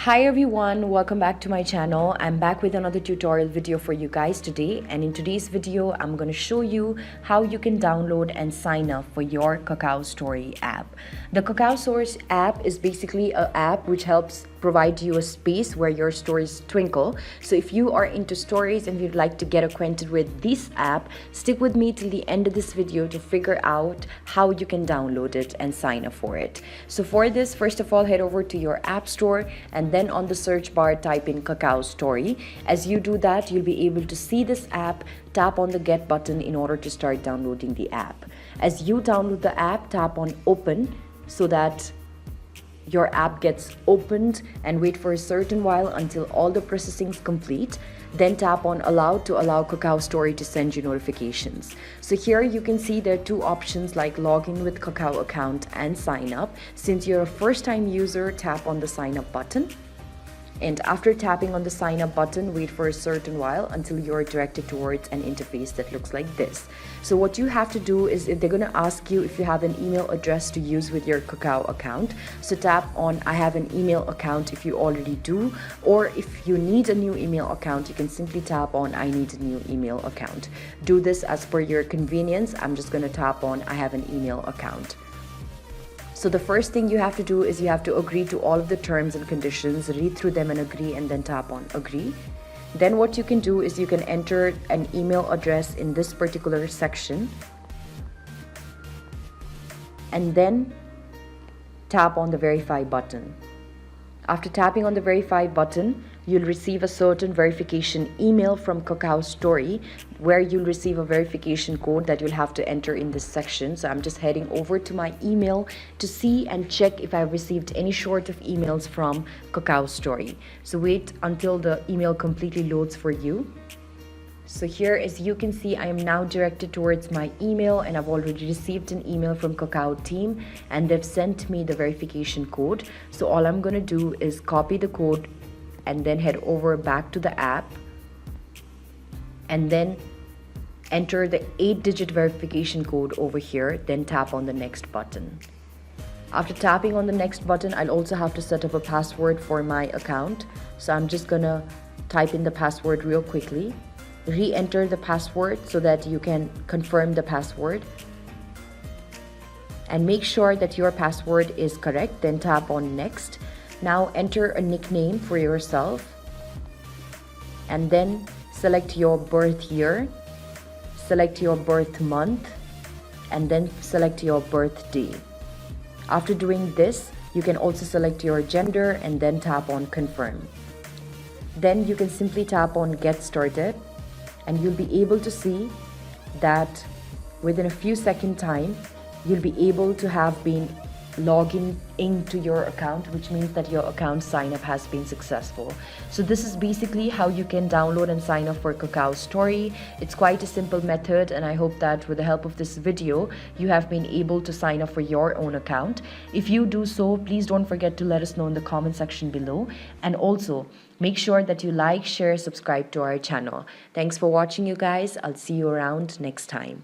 Hi everyone, welcome back to my channel. I'm back with another tutorial video for you guys today, and in today's video I'm going to show you how you can download and sign up for your Kakaostory app. The Kakaostory app is basically an app which helps provide you a space where your stories twinkle. So if you are into stories and you'd like to get acquainted with this app, stick with me till the end of this video to figure out how you can download it and sign up for it. So for this, first of all, head over to your app store and then on the search bar type in Kakaostory. As you do that, you'll be able to see this app. Tap on the get button in order to start downloading the app. As you download the app, tap on open so that your app gets opened, and wait for a certain while until all the processing is complete. Then tap on allow to allow Kakaostory to send you notifications. So here you can see there are two options like login with Kakao account and sign up. Since you're a first time user, tap on the sign up button. And after tapping on the sign up button, wait for a certain while until you're directed towards an interface that looks like this. So what you have to do is, if they're going to ask you if you have an email address to use with your Kakao account, so tap on I have an email account if you already do, or if you need a new email account, you can simply tap on I need a new email account. Do this as per your convenience. I'm just going to tap on I have an email account. So the first thing you have to do is you have to agree to all of the terms and conditions, read through them and agree, and then tap on agree. Then what you can do is you can enter an email address in this particular section and then tap on the verify button. After tapping on the verify button, you'll receive a certain verification email from Kakaostory where you'll receive a verification code that you'll have to enter in this section. So I'm just heading over to my email to see and check if I've received any sort of emails from Kakaostory. So wait until the email completely loads for you. So here, as you can see, I am now directed towards my email and I've already received an email from Kakao team and they've sent me the verification code. So all I'm going to do is copy the code and then head over back to the app and then enter the 8-digit verification code over here, then tap on the next button. After tapping on the next button, I'll also have to set up a password for my account. So I'm just gonna type in the password real quickly. Re-enter the password so that you can confirm the password and make sure that your password is correct. Then tap on next. Now enter a nickname for yourself and then select your birth year, select your birth month, and then select your birthday. After doing this, you can also select your gender and then tap on confirm. Then you can simply tap on get started and you'll be able to see that within a few seconds time, you'll be able to have been logging into your account, which means that your account sign up has been successful. So this is basically how you can download and sign up for Kakaostory. It's quite a simple method, and I hope that with the help of this video, you have been able to sign up for your own account. If you do so, please don't forget to let us know in the comment section below, and also make sure that you like, share, subscribe to our channel. Thanks for watching, you guys. I'll see you around next time.